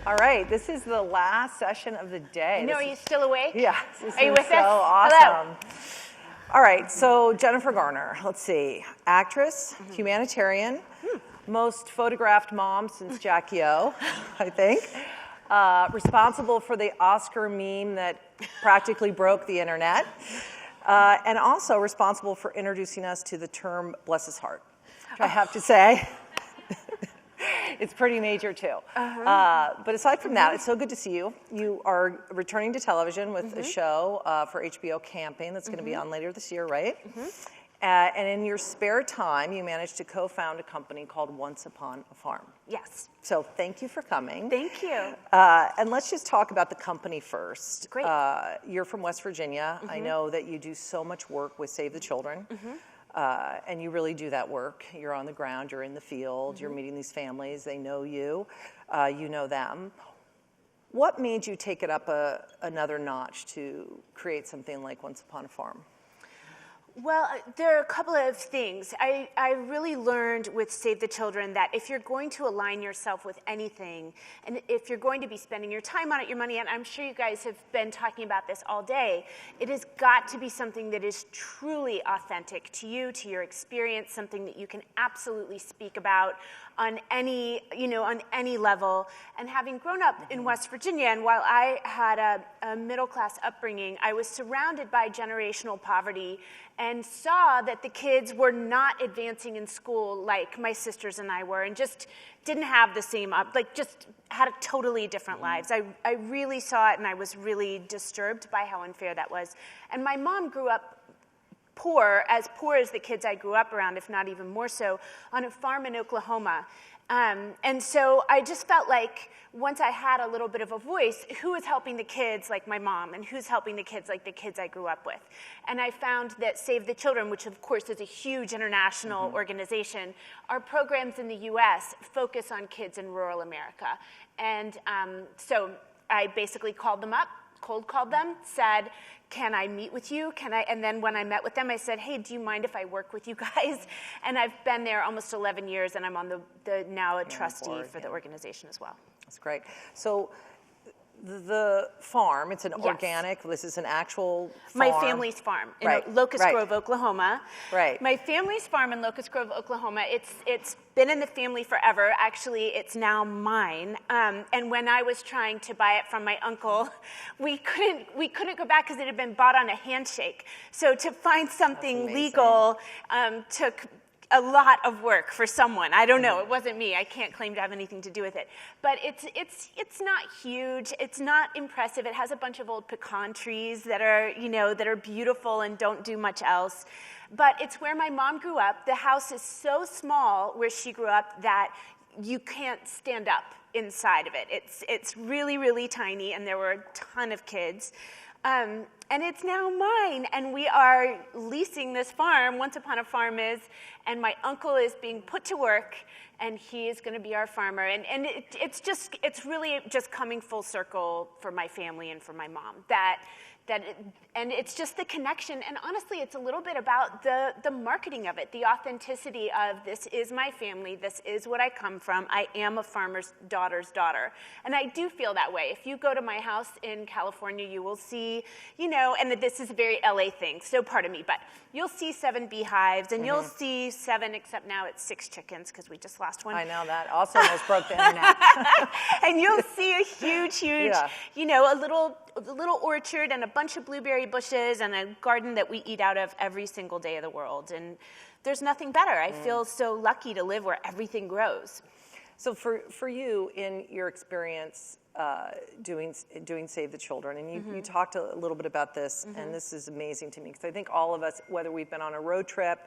All right, this is the last session of the day. Are you still awake? Yeah, this Are you is with so us? awesome. Hello. All right, so Jennifer Garner, let's see. Actress, humanitarian, most photographed mom since Jackie O, I think. Responsible for the Oscar meme that practically broke the internet. And also responsible for introducing us to the term bless his heart, which I have to say, it's pretty major too. But aside from that, it's so good to see you. You are returning to television with a show for HBO Camping that's going to be on later this year, right? And in your spare time, you managed to co-found a company called Once Upon a Farm. Yes. So thank you for coming. Thank you. And let's just talk about the company first. Great. You're from West Virginia. I know that you do so much work with Save the Children. And you really do that work. You're on the ground, you're in the field, you're meeting these families, they know you, you know them. What made you take it up another notch to create something like Once Upon a Farm? Well, there are a couple of things. I really learned with Save the Children that if you're going to align yourself with anything, and if you're going to be spending your time on it, your money, and I'm sure you guys have been talking about this all day, it has got to be something that is truly authentic to you, to your experience, something that you can absolutely speak about on any, on any level. And having grown up in West Virginia, and while I had a middle-class upbringing, I was surrounded by generational poverty and saw that the kids were not advancing in school like my sisters and I were, and just didn't have the same, just had totally different lives. I really saw it, and I was really disturbed by how unfair that was. And my mom grew up poor as the kids I grew up around, if not even more so, on a farm in Oklahoma. And so I just felt like once I had a little bit of a voice, who is helping the kids like my mom, and who's helping the kids like the kids I grew up with? And I found that Save the Children, which of course is a huge international organization, our programs in the US focus on kids in rural America. And so I basically called them up, cold called them, said, can I meet with you? And then when I met with them, I said, hey, do you mind if I work with you guys? And I've been there almost 11 years, and I'm on now a trustee for the organization as well. That's great. So the farm, it's an organic, this is an actual farm. My family's farm in Locust Grove, Oklahoma. Right. My family's farm in Locust Grove, Oklahoma, it's been in the family forever. Actually, it's now mine. And when I was trying to buy it from my uncle, we couldn't go back because it had been bought on a handshake. So to find something legal took a lot of work for someone. I don't know. It wasn't me. I can't claim to have anything to do with it. But it's not huge. It's not impressive. It has a bunch of old pecan trees that are beautiful and don't do much else. But it's where my mom grew up. The house is so small where she grew up that you can't stand up inside of it. It's really, really tiny, and there were a ton of kids. And it's now mine, and we are leasing this farm. Once Upon a Farm is, and my uncle is being put to work, and he is going to be our farmer. And it's really just coming full circle for my family and for my mom. And it's just the connection, and honestly, it's a little bit about the marketing of it, the authenticity of this is my family, this is what I come from, I am a farmer's daughter's daughter. And I do feel that way. If you go to my house in California, you will see, and this is a very LA thing, so pardon me, but you'll see 7 beehives, and you'll see 7, except now it's 6 chickens, because we just lost one. I know that. Also almost broke the internet. And you'll see a huge, a little orchard and a bunch of blueberry bushes and a garden that we eat out of every single day of the world. And there's nothing better. I feel so lucky to live where everything grows. So for you, in your experience doing Save the Children, and you talked a little bit about this, and this is amazing to me, because I think all of us, whether we've been on a road trip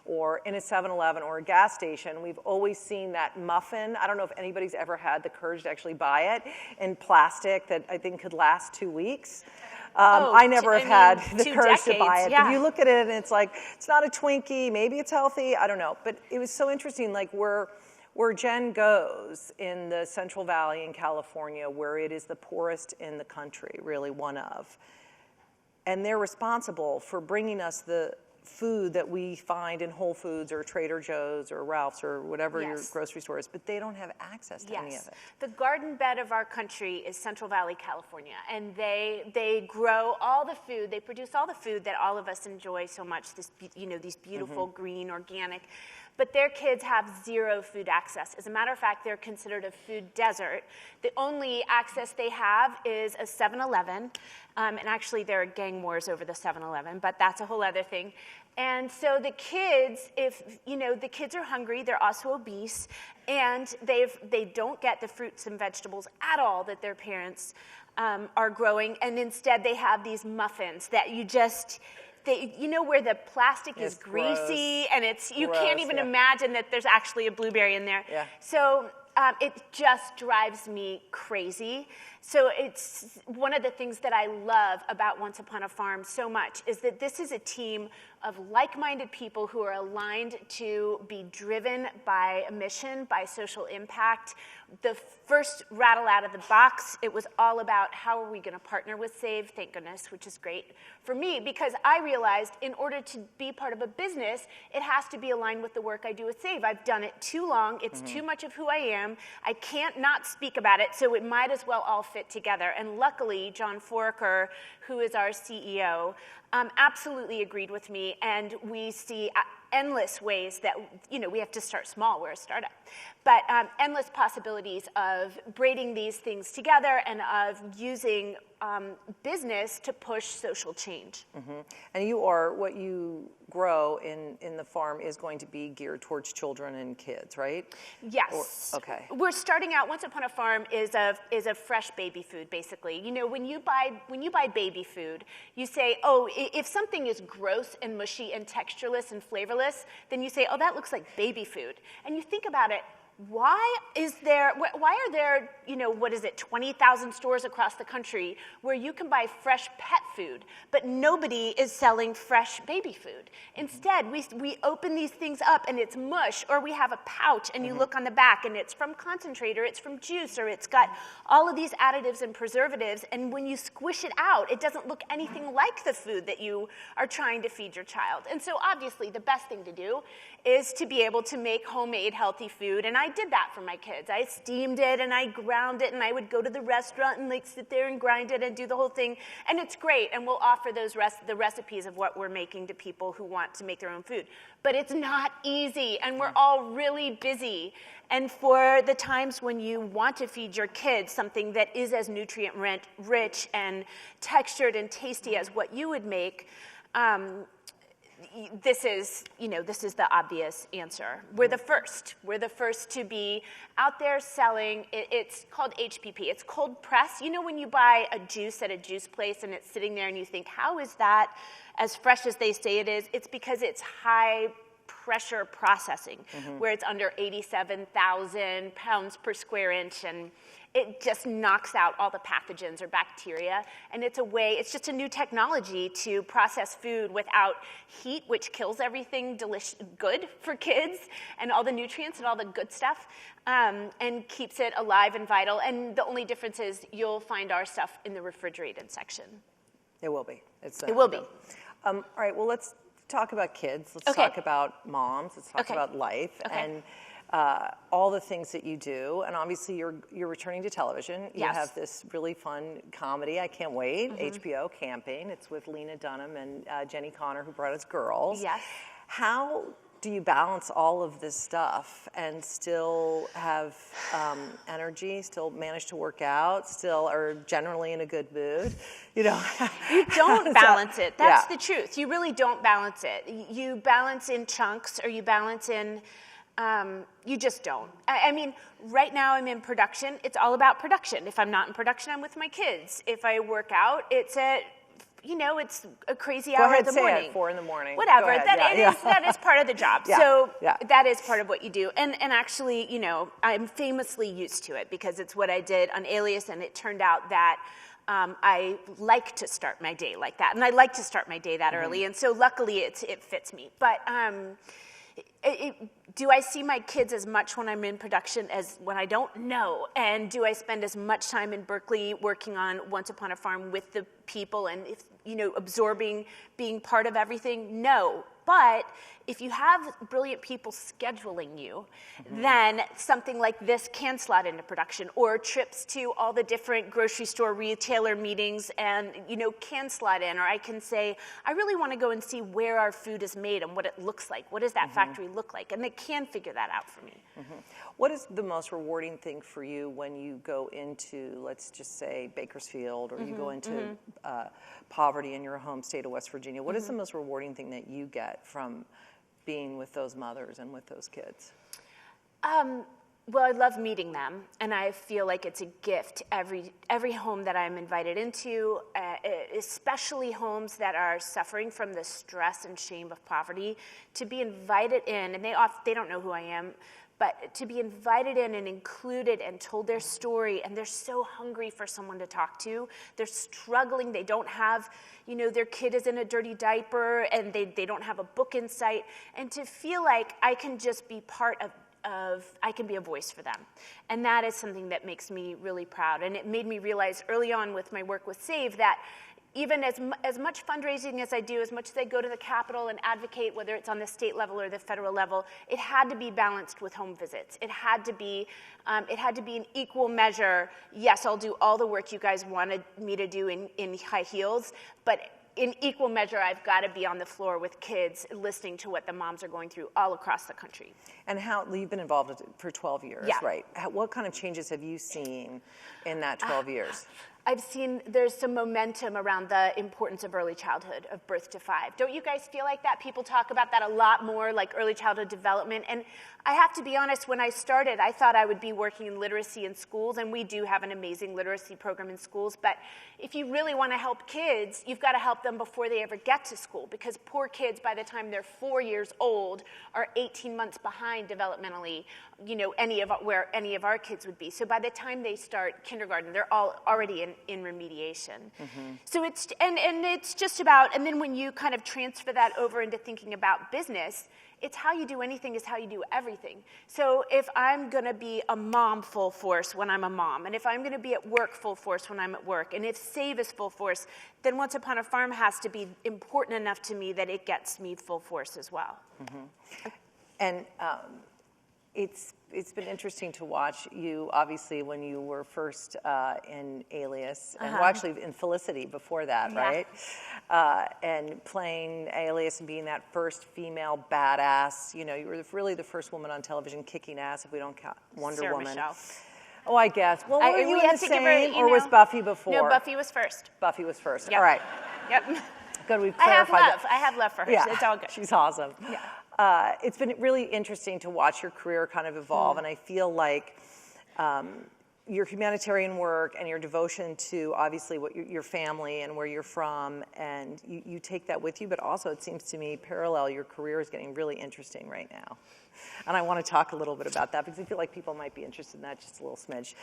or in a 7-Eleven or a gas station, we've always seen that muffin. I don't know if anybody's ever had the courage to actually buy it in plastic that I think could last 2 weeks. I never have had the courage to buy it. But you look at it and it's like, it's not a Twinkie, maybe it's healthy, I don't know. But it was so interesting, like where Jen goes in the Central Valley in California, where it is the poorest in the country, really one of. And they're responsible for bringing us the food that we find in Whole Foods or Trader Joe's or Ralph's or whatever your grocery store is, but they don't have access to any of it. The garden bed of our country is Central Valley, California, and they grow all the food, they produce all the food that all of us enjoy so much, these beautiful green, organic, but their kids have zero food access. As a matter of fact, they're considered a food desert. The only access they have is a 7-Eleven, and actually there are gang wars over the 7-Eleven, but that's a whole other thing. And so the kids, the kids are hungry, they're also obese, and they don't get the fruits and vegetables at all that their parents are growing, and instead they have these muffins that where the plastic is greasy, and you can't even imagine that there's actually a blueberry in there. Yeah. So it just drives me crazy. So it's one of the things that I love about Once Upon a Farm so much is that this is a team of like-minded people who are aligned to be driven by a mission, by social impact. The first rattle out of the box, it was all about how are we going to partner with SAVE, thank goodness, which is great for me because I realized in order to be part of a business, it has to be aligned with the work I do with SAVE. I've done it too long. It's too much of who I am. I can't not speak about it, so it might as well all fit together. And luckily, John Foraker, who is our CEO, absolutely agreed with me, and we see endless ways that, we have to start small, we're a startup, but endless possibilities of braiding these things together and of using business to push social change. And what you grow in the farm is going to be geared towards children and kids, right? Yes. Okay. We're starting out, Once Upon a Farm is a fresh baby food, basically. When you buy baby food, you say, oh, if something is gross and mushy and textureless and flavorless, then you say, oh, that looks like baby food. And you think about it, why are there, 20,000 stores across the country where you can buy fresh pet food, but nobody is selling fresh baby food? Instead, we open these things up and it's mush, or we have a pouch and you look on the back and it's from concentrate, or it's from juice, or it's got all of these additives and preservatives, and when you squish it out, it doesn't look anything like the food that you are trying to feed your child. And so obviously the best thing to do is to be able to make homemade healthy food, and I did that for my kids. I steamed it and I ground it, and I would go to the restaurant and sit there and grind it and do the whole thing, and it's great, and we'll offer the recipes of what we're making to people who want to make their own food. But it's not easy, and we're all really busy. And for the times when you want to feed your kids something that is as nutrient rich and textured and tasty as what you would make, this is the obvious answer. We're the first. We're the first to be out there selling. It's called HPP. It's cold press. When you buy a juice at a juice place and it's sitting there and you think, how is that as fresh as they say it is? It's because it's high pressure processing, where it's under 87,000 pounds per square inch, and it just knocks out all the pathogens or bacteria. And it's just a new technology to process food without heat, which kills everything good for kids and all the nutrients and all the good stuff, and keeps it alive and vital. And the only difference is you'll find our stuff in the refrigerated section. It will be. It will be. All right, well, let's talk about kids. Let's talk about moms. Let's talk about life. And all the things that you do, and obviously you're returning to television. You have this really fun comedy. I can't wait. HBO Camping. It's with Lena Dunham and Jenny Connor, who brought us Girls. Yes. How do you balance all of this stuff and still have energy, still manage to work out, still are generally in a good mood? You don't balance it. That's the truth. You really don't balance it. You balance in chunks, or you balance in you just don't. I mean, right now I'm in production. It's all about production. If I'm not in production, I'm with my kids. If I work out, it's it's a crazy hour of the morning. Go ahead, say it, 4 a.m. Whatever. Go ahead. That is part of the job. So that is part of what you do. And actually, I'm famously used to it because it's what I did on Alias, and it turned out that I like to start my day like that. And I like to start my day that early. And so luckily it fits me. But Do I see my kids as much when I'm in production as when I don't? No. And do I spend as much time in Berkeley working on Once Upon a Farm with the people and, absorbing, being part of everything? No. But if you have brilliant people scheduling you, then something like this can slot into production, or trips to all the different grocery store retailer meetings and, can slot in. Or I can say, I really want to go and see where our food is made and what it looks like. What does that factory look like? And they can figure that out for me. What is the most rewarding thing for you when you go into, let's just say, Bakersfield, or you go into poverty in your home state of West Virginia? What is the most rewarding thing that you get from being with those mothers and with those kids? Well, I love meeting them, and I feel like it's a gift every home that I'm invited into, especially homes that are suffering from the stress and shame of poverty, to be invited in, and they don't know who I am, but to be invited in and included and told their story, and they're so hungry for someone to talk to. They're struggling. They don't have, their kid is in a dirty diaper, and they don't have a book in sight. And to feel like I can just be part of I can be a voice for them. And that is something that makes me really proud. And it made me realize early on with my work with SAVE that even as much fundraising as I do, as much as I go to the Capitol and advocate, whether it's on the state level or the federal level, it had to be balanced with home visits. It had to be an equal measure. Yes, I'll do all the work you guys wanted me to do in high heels, but in equal measure, I've got to be on the floor with kids, listening to what the moms are going through all across the country. And you've been involved for 12 years, right? What kind of changes have you seen in that 12 years? I've seen there's some momentum around the importance of early childhood, of birth to 5. Don't you guys feel like that? People talk about that a lot more, like early childhood development. And I have to be honest, when I started, I thought I would be working in literacy in schools, and we do have an amazing literacy program in schools. But if you really want to help kids, you've got to help them before they ever get to school, because poor kids, by the time they're 4 years old, are 18 months behind developmentally, where any of our kids would be. So by the time they start kindergarten, they're all already in remediation. So it's just about, and then when you kind of transfer that over into thinking about business, it's how you do anything is how you do everything. So if I'm going to be a mom full force when I'm a mom, and if I'm going to be at work full force when I'm at work, and if SAVE is full force, then Once Upon a Farm has to be important enough to me that it gets me full force as well. And it's been interesting to watch you, obviously, when you were first in Alias, and well, actually in Felicity before that, right? And playing Alias and being that first female badass. You were really the first woman on television kicking ass, if we don't count Wonder Sarah Woman. Michelle. Oh, I guess. Well, were you in the same, or was Buffy before? No, Buffy was first. Buffy was first. Yep. All right. Yep. Good, we've clarified that. I have love for her. Yeah, It's all good. she's awesome. Yeah. It's been really interesting to watch your career kind of evolve, and I feel like your humanitarian work and your devotion to obviously what your family and where you're from, and you take that with you, but also it seems to me parallel, your career is getting really interesting right now. And I want to talk a little bit about that because I feel like people might be interested in that just a little smidge.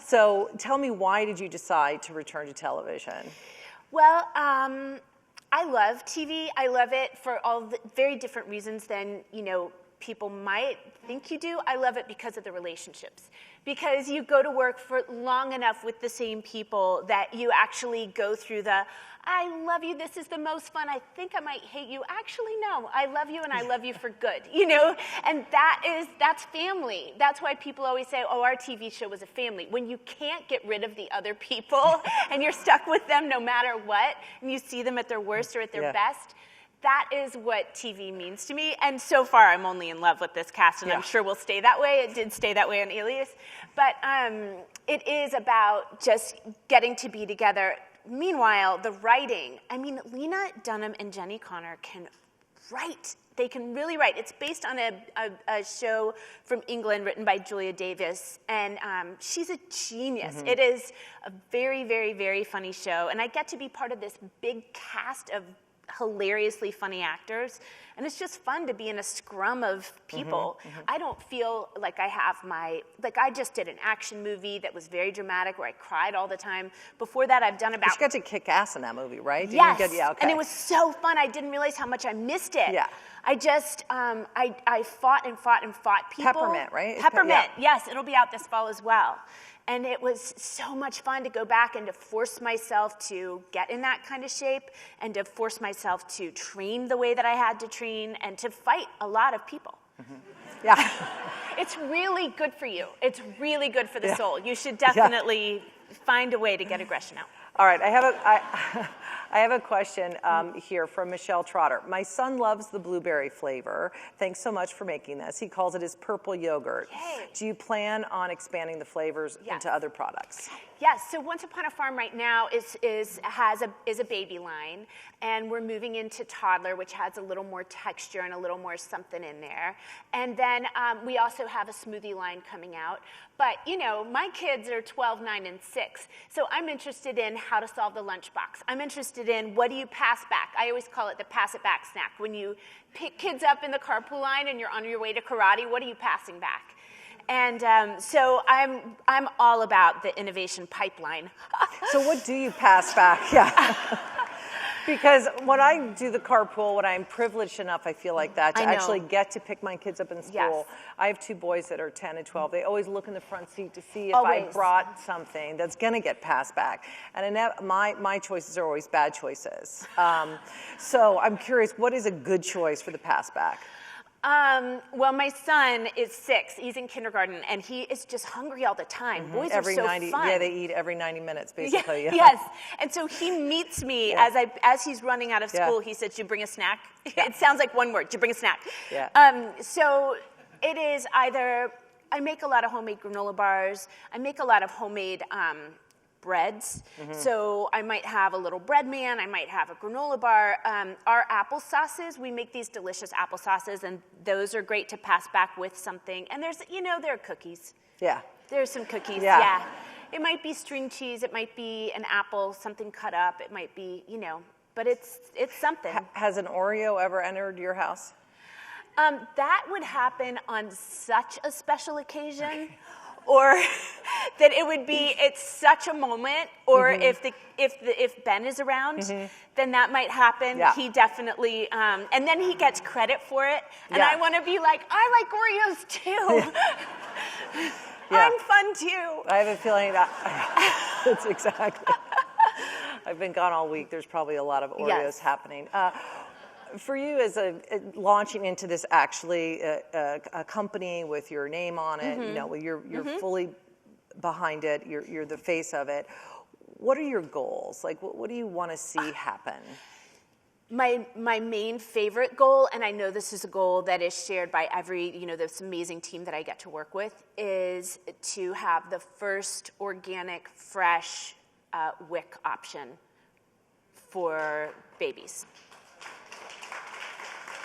So tell me, why did you decide to return to television? Well, I love TV. I love it for all the very different reasons than, people might think you do. I love it because of the relationships. Because you go to work for long enough with the same people that you actually go through I love you, this is the most fun, I think I might hate you. Actually, no, I love you and I love you for good, And that's family. That's why people always say, oh, our TV show was a family. When you can't get rid of the other people and you're stuck with them no matter what, and you see them at their worst or at their best, that is what TV means to me. And so far, I'm only in love with this cast, and I'm sure we'll stay that way. It did stay that way on Alias. But it is about just getting to be together. Meanwhile, the writing, Lena Dunham and Jenny Connor can write. They can really write. It's based on a show from England written by Julia Davis, and she's a genius. It is a very, very, very funny show, and I get to be part of this big cast of hilariously funny actors, and it's just fun to be in a scrum of people. I don't feel like I have I just did an action movie that was very dramatic where I cried all the time. Before that, I've done about... You got to kick ass in that movie, right? Didn't Yes, you get, yeah, okay. and it was so fun. I didn't realize how much I missed it. Yeah. I just, I fought and fought and fought people. Peppermint, right? Peppermint, yes, it'll be out this fall as well. And it was so much fun to go back and to force myself to get in that kind of shape and to force myself to train the way that I had to train and to fight a lot of people. Yeah. It's really good for you. It's really good for the soul. You should definitely find a way to get aggression out. All right, I have a question here from Michelle Trotter. My son loves the blueberry flavor. Thanks so much for making this. He calls it his purple yogurt. Yay. Do you plan on expanding the flavors into other products? Yes, so Once Upon a Farm right now is a baby line, and we're moving into toddler, which has a little more texture and a little more something in there. And then we also have a smoothie line coming out. But, you know, my kids are 12, 9, and 6, so I'm interested in how to solve the lunchbox. I'm interested in what do you pass back. I always call it the pass it back snack. When you pick kids up in the carpool line and you're on your way to karate, what are you passing back? And so I'm all about the innovation pipeline. So what do you pass back? Yeah. Because when I do the carpool, when I'm privileged enough, I feel like that, to actually get to pick my kids up in school. Yes. I have 2 boys that are 10 and 12. They always look in the front seat to see if Always. I brought something that's going to get passed back. And my choices are always bad choices. So I'm curious, what is a good choice for the pass back? Well, my son is 6. He's in kindergarten, and he is just hungry all the time. Boys are so fun. Yeah, they eat every 90 minutes, basically. Yeah, yes, and so he meets me as he's running out of school. He says, "Did you bring a snack?" It sounds like one word. "Did you bring a snack?" Yeah. So it is either I make a lot of homemade granola bars. I make a lot of homemade breads. So I might have a little bread man, I might have a granola bar. Our apple sauces, we make these delicious apple sauces, and those are great to pass back with something. And there's, there are cookies. Yeah. There's some cookies, Yeah. It might be string cheese, it might be an apple, something cut up, it might be, but it's something. Has an Oreo ever entered your house? That would happen on such a special occasion. Or that it's such a moment, or if Ben is around, then that might happen. Yeah. He definitely, and then he gets credit for it, and I want to be like, I like Oreos too. I'm fun too. I have a feeling that that's exactly. I've been gone all week. There's probably a lot of Oreos happening. For you, as launching into this actually a company with your name on it, you're fully behind it. You're the face of it. What are your goals? Like, what do you want to see happen? My main favorite goal, and I know this is a goal that is shared by every, this amazing team that I get to work with, is to have the first organic, fresh WIC option for babies.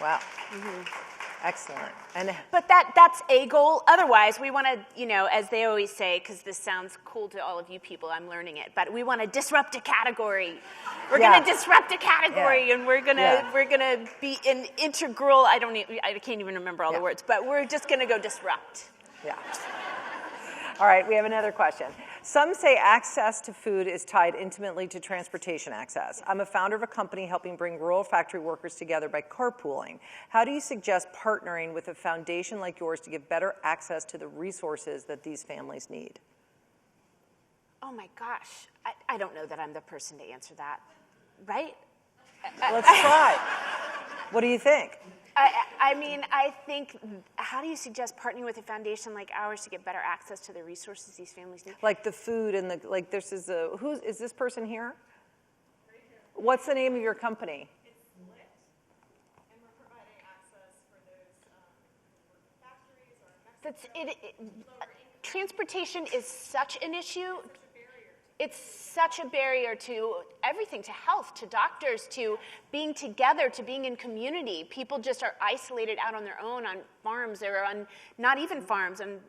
Wow. Excellent. But that's a goal. Otherwise, we want to, as they always say, because this sounds cool to all of you people, I'm learning it, but we want to disrupt a category. We're going to disrupt a category, and we're gonna be an integral. I can't even remember all the words, but we're just going to go disrupt. Yeah. All right, we have another question. Some say access to food is tied intimately to transportation access. I'm a founder of a company helping bring rural factory workers together by carpooling. How do you suggest partnering with a foundation like yours to give better access to the resources that these families need? Oh my gosh, I don't know that I'm the person to answer that, right? Let's try. What do you think? I think, how do you suggest partnering with a foundation like ours to get better access to the resources these families need? Like the food and is this person here? Right here. What's the name of your company? It's Split, and we're providing access for those factories or transportation is such an issue. It's such a barrier to everything, to health, to doctors, to being together, to being in community. People just are isolated out on their own on farms or on not even farms, and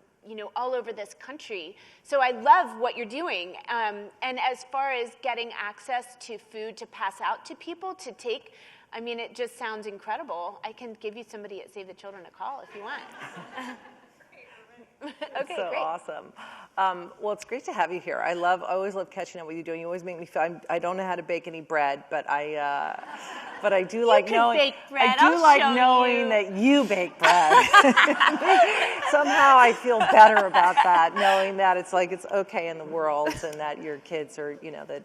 all over this country. So I love what you're doing. And as far as getting access to food to pass out to people to take, I mean, it just sounds incredible. I can give you somebody at Save the Children a call if you want. Okay, so great. Awesome. Well, it's great to have you here. I always love catching up with you. Doing. You always make me feel. I don't know how to bake any bread, but I do like knowing. Bake bread. I do like knowing that you bake bread. Somehow I feel better about that, knowing that it's okay in the world, and that your kids are, that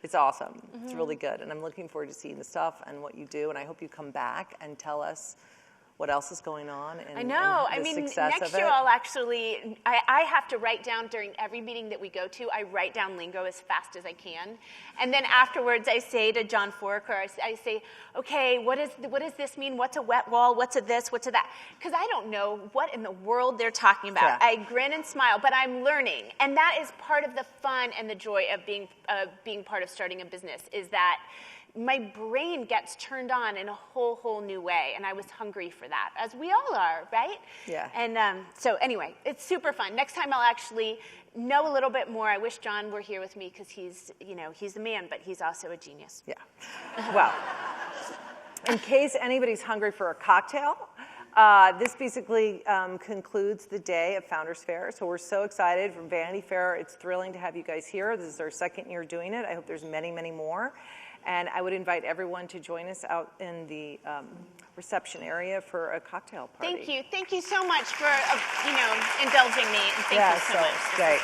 it's awesome. Mm-hmm. It's really good, and I'm looking forward to seeing the stuff and what you do. And I hope you come back and tell us what else is going on and I know. And the I mean, success next of year it. I'll actually, I have to write down during every meeting that we go to, I write down lingo as fast as I can. And then afterwards I say to John Forker, I say, okay, what does this mean? What's a wet wall? What's a this? What's a that? Because I don't know what in the world they're talking about. Yeah. I grin and smile, but I'm learning. And that is part of the fun and the joy of being part of starting a business, is that my brain gets turned on in a whole new way, and I was hungry for that, as we all are, right? Yeah. And so anyway, it's super fun. Next time I'll actually know a little bit more. I wish John were here with me because he's the man, but he's also a genius. Yeah. Well, in case anybody's hungry for a cocktail, this basically concludes the day of Founders Fair. So we're so excited from Vanity Fair. It's thrilling to have you guys here. This is our second year doing it. I hope there's many, many more. And I would invite everyone to join us out in the reception area for a cocktail party. Thank you so much for indulging me, and thank you so much. Great.